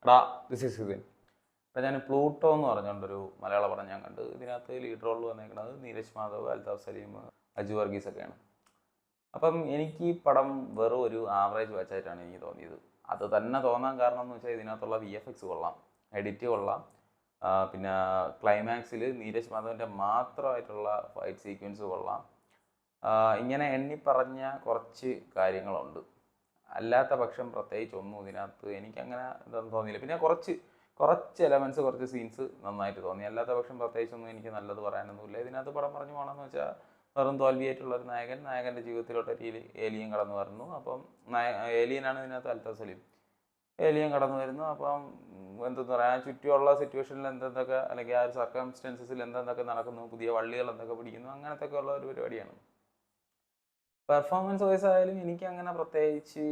എടാ this is Sudhin. ഇപ്പം ഞാൻ പ്ലൂട്ടോ എന്ന് പറഞ്ഞുകൊണ്ടൊരു മലയാള പടം ഞാൻ കണ്ട്. ഇതിനകത്ത് ലീഡ് റോളിൽ വന്നേക്കുന്നത് നീരജ് മാധവ്, അൽതാഫ് സലീം, അജു വർഗീസ് ഒക്കെയാണ്. അപ്പം എനിക്ക് ഈ പടം വെറും ഒരു ആവറേജ് വാച്ചായിട്ടാണ് എനിക്ക് തോന്നിയത്. അത് തന്നെ തോന്നാൻ കാരണം എന്ന് വെച്ചാൽ ഇതിനകത്തുള്ള VFX കൊള്ളാം, എഡിറ്റ് കൊള്ളാം, പിന്നെ ക്ലൈമാക്സിൽ നീരജ് മാധവൻ്റെ മാത്രമായിട്ടുള്ള ഫൈറ്റ് സീക്വൻസ് കൊള്ളാം. ഇങ്ങനെ എണ്ണി പറഞ്ഞ കുറച്ച് കാര്യങ്ങളുണ്ട്. അല്ലാത്ത പക്ഷം പ്രത്യേകിച്ച് ഒന്നും ഇതിനകത്ത് എനിക്കങ്ങനെ ഇതൊന്നും തോന്നിയില്ല. പിന്നെ കുറച്ച് എലമെൻറ്റ്സ്, കുറച്ച് സീൻസ് നന്നായിട്ട് തോന്നി. അല്ലാത്ത പക്ഷം പ്രത്യേകിച്ചൊന്നും എനിക്ക് നല്ലത് പറയാനൊന്നുമില്ല. ഇതിനകത്ത് പടം പറഞ്ഞു പോകണമെന്ന് വെച്ചാൽ വെറും തോൽവിയായിട്ടുള്ളൊരു നായകൻ്റെ ജീവിതത്തിലോട്ടൊരു ഏലിയൻ കടന്നു വരുന്നു. അപ്പം ഏലിയനാണ് ഇതിനകത്ത് അൽതാഫ് സലീം. ഏലിയൻ കടന്നു വരുന്നു. അപ്പം എന്തെന്ന് പറയാം, ചുറ്റുമുള്ള സിറ്റുവേഷനിൽ എന്തെന്തൊക്കെ, അല്ലെങ്കിൽ ആ ഒരു സർക്കംസ്റ്റൻസസിൽ എന്തെന്തൊക്കെ നടക്കുന്നു, പുതിയ വള്ളികൾ എന്തൊക്കെ പിടിക്കുന്നു, അങ്ങനത്തൊക്കെ ഉള്ള ഒരു പരിപാടിയാണ്. പെർഫോമൻസ് വൈസ് ആയാലും എനിക്ക് അങ്ങനെ പ്രത്യേകിച്ച്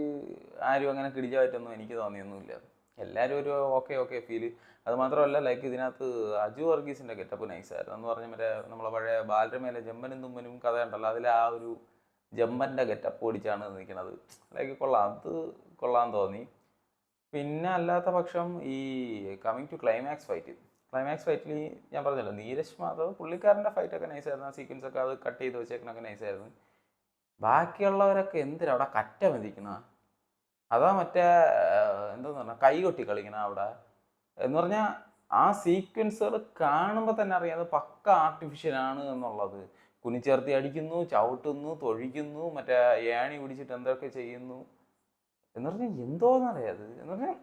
ആരും അങ്ങനെ കിടിച്ച പറ്റൊന്നും എനിക്ക് തോന്നിയൊന്നുമില്ല. എല്ലാവരും ഒരു ഓക്കെ ഫീല്. അത് മാത്രമല്ല, ലൈക്ക് ഇതിനകത്ത് അജു വർഗീസിൻ്റെ ഗെറ്റപ്പ് നൈസായിരുന്നു. എന്ന് പറഞ്ഞാൽ മറ്റേ നമ്മളെ പഴയ ബാലരമയിലെ ജമ്മനും തുമ്മനും കഥ ഉണ്ടല്ലോ, അതിൽ ആ ഒരു ജമ്മൻ്റെ ഗെറ്റപ്പ് ഓടിച്ചാണ് നിൽക്കുന്നത്. ലൈക്ക് കൊള്ളാം, അത് കൊള്ളാൻ തോന്നി. പിന്നെ അല്ലാത്ത പക്ഷം ഈ കമ്മിങ് ടു ക്ലൈമാക്സ് ഫൈറ്റിൽ ഞാൻ പറഞ്ഞല്ലോ, നീരജ് മാധവ് പുള്ളിക്കാരൻ്റെ ഫൈറ്റൊക്കെ നൈസായിരുന്നു. ആ സീക്വൻസൊക്കെ അത് കട്ട് ചെയ്ത് വെച്ചേക്കണൊക്കെ നൈസായിരുന്നു. ബാക്കിയുള്ളവരൊക്കെ എന്തിനാ അവിടെ കറ്റ മെതിക്കണ? അതാ മറ്റേ എന്താന്ന് പറഞ്ഞാൽ കൈ കൊട്ടി കളിക്കണ അവിടെ എന്ന് പറഞ്ഞാൽ ആ സീക്വൻസുകൾ കാണുമ്പോൾ തന്നെ അറിയാം അത് പക്ക ആർട്ടിഫിഷ്യലാണ് എന്നുള്ളത്. കുനിച്ചേർത്തി അടിക്കുന്നു, ചവിട്ടുന്നു, തൊഴിക്കുന്നു, മറ്റേ ഏണി പിടിച്ചിട്ട് എന്തൊക്കെ ചെയ്യുന്നു എന്ന് പറഞ്ഞാൽ എന്തോന്നറിയാത്. എന്ന് പറഞ്ഞാൽ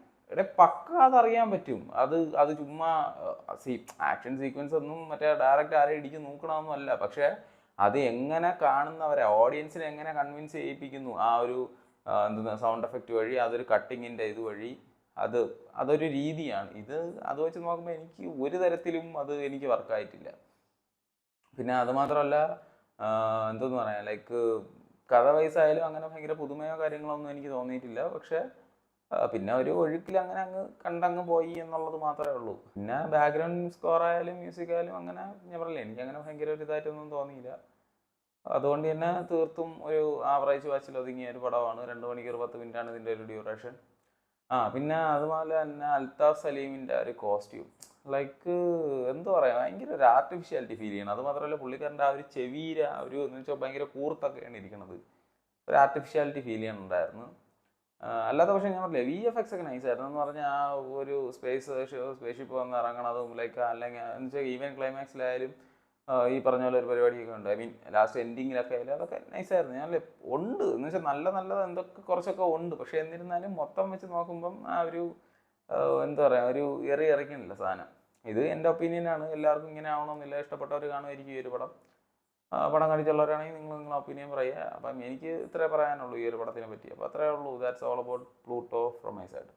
പക്ക അതറിയാൻ പറ്റും. അത് ചുമ്മാ ആക്ഷൻ സീക്വൻസ് ഒന്നും മറ്റേ ഡയറക്റ്റ് ആരെയും ഇടിച്ച് നോക്കണമെന്നും അല്ല. പക്ഷേ അത് എങ്ങനെ കാണുന്നവരെ, ഓഡിയൻസിനെ എങ്ങനെ കൺവിൻസ് ചെയ്യിപ്പിക്കുന്നു ആ ഒരു എന്തെന്ന് സൗണ്ട് എഫക്റ്റ് വഴി, അതൊരു കട്ടിങ്ങിൻ്റെ ഇത് വഴി, അതൊരു രീതിയാണ്. അത് വെച്ച് നോക്കുമ്പോൾ എനിക്ക് ഒരു തരത്തിലും അത് എനിക്ക് വർക്കായിട്ടില്ല. പിന്നെ അതുമാത്രമല്ല, എന്തെന്ന് പറയാം, ലൈക്ക് കഥ വയസ്സായാലും അങ്ങനെ ഭയങ്കര പുതുമയോ കാര്യങ്ങളൊന്നും എനിക്ക് തോന്നിയിട്ടില്ല. പക്ഷേ പിന്നെ ഒരു ഒഴുക്കിൽ അങ്ങനെ കണ്ടങ്ങ് പോയി എന്നുള്ളത് മാത്രമേ ഉള്ളൂ. പിന്നെ ബാക്ക്ഗ്രൗണ്ട് സ്കോർ ആയാലും മ്യൂസിക് ആയാലും അങ്ങനെ ഞാൻ പറഞ്ഞില്ല, എനിക്കങ്ങനെ ഭയങ്കര ഒരു ഇതായിട്ടൊന്നും തോന്നിയില്ല. അതുകൊണ്ട് തന്നെ തീർത്തും ഒരു ആവറേജ് വാച്ചിൽ ഒതുങ്ങിയ ഒരു പടമാണ്. 2 മണിക്കൂർ 10 മിനിറ്റാണ് ഇതിൻ്റെ ഒരു ഡ്യൂറേഷൻ. പിന്നെ അതുപോലെ തന്നെ അൽതാഫ് സലീമിൻ്റെ ഒരു കോസ്റ്റ്യൂം, ലൈക്ക് എന്താ പറയുക, ഭയങ്കര ഒരു ആർട്ടിഫിഷ്യാലിറ്റി ഫീൽ ചെയ്യണം. അത് മാത്രമല്ല, പുള്ളിക്കാരൻ്റെ ആ ഒരു ചെവിയിലെ എന്ന് വെച്ചാൽ ഭയങ്കര കൂർത്തൊക്കെയാണ് ഇരിക്കുന്നത്. ഒരു ആർട്ടിഫിഷ്യാലിറ്റി ഫീൽ ചെയ്യണുണ്ടായിരുന്നു. അല്ലാത്ത പക്ഷേ ഞാൻ പറഞ്ഞില്ലേ, VFX ഒക്കെ നൈസായിരുന്നു. എന്ന് പറഞ്ഞാൽ ആ ഒരു സ്പേസ്ഷിപ്പ് വന്ന് ഇറങ്ങണതും, ലൈക്ക് അല്ലെങ്കിൽ എന്ന് വെച്ചാൽ ഈവൻ ക്ലൈമാക്സിലായാലും ഈ പറഞ്ഞ പോലെ ഒരു പരിപാടിയൊക്കെ ഉണ്ട്. ലാസ്റ്റ് എൻഡിങ്ങിലൊക്കെ ആയാലും അതൊക്കെ നൈസായിരുന്നു. ഞാൻ ഉണ്ട് എന്ന് വെച്ചാൽ നല്ലത് എന്തൊക്കെ കുറച്ചൊക്കെ ഉണ്ട്. പക്ഷേ എന്നിരുന്നാലും മൊത്തം വെച്ച് നോക്കുമ്പം ആ ഒരു എന്താ പറയുക, ഒരു എറിക്കണില്ല സാധനം. ഇത് എൻ്റെ ഒപ്പീനിയനാണ്. എല്ലാവർക്കും ഇങ്ങനെ ആവണമെന്നില്ല. ഇഷ്ടപ്പെട്ടവർ കാണുമായിരിക്കും ഈ ഒരു പടം കണ്ടിട്ടുള്ളവരാണെങ്കിൽ നിങ്ങളെ ഒപ്പീനിയൻ പറയുക. അപ്പം എനിക്ക് ഇത്രേ പറയാനുള്ളൂ ഈ ഒരു പടത്തിനെ പറ്റി. അപ്പോൾ അത്രേ ഉള്ളൂ. That's all about Pluto from my side.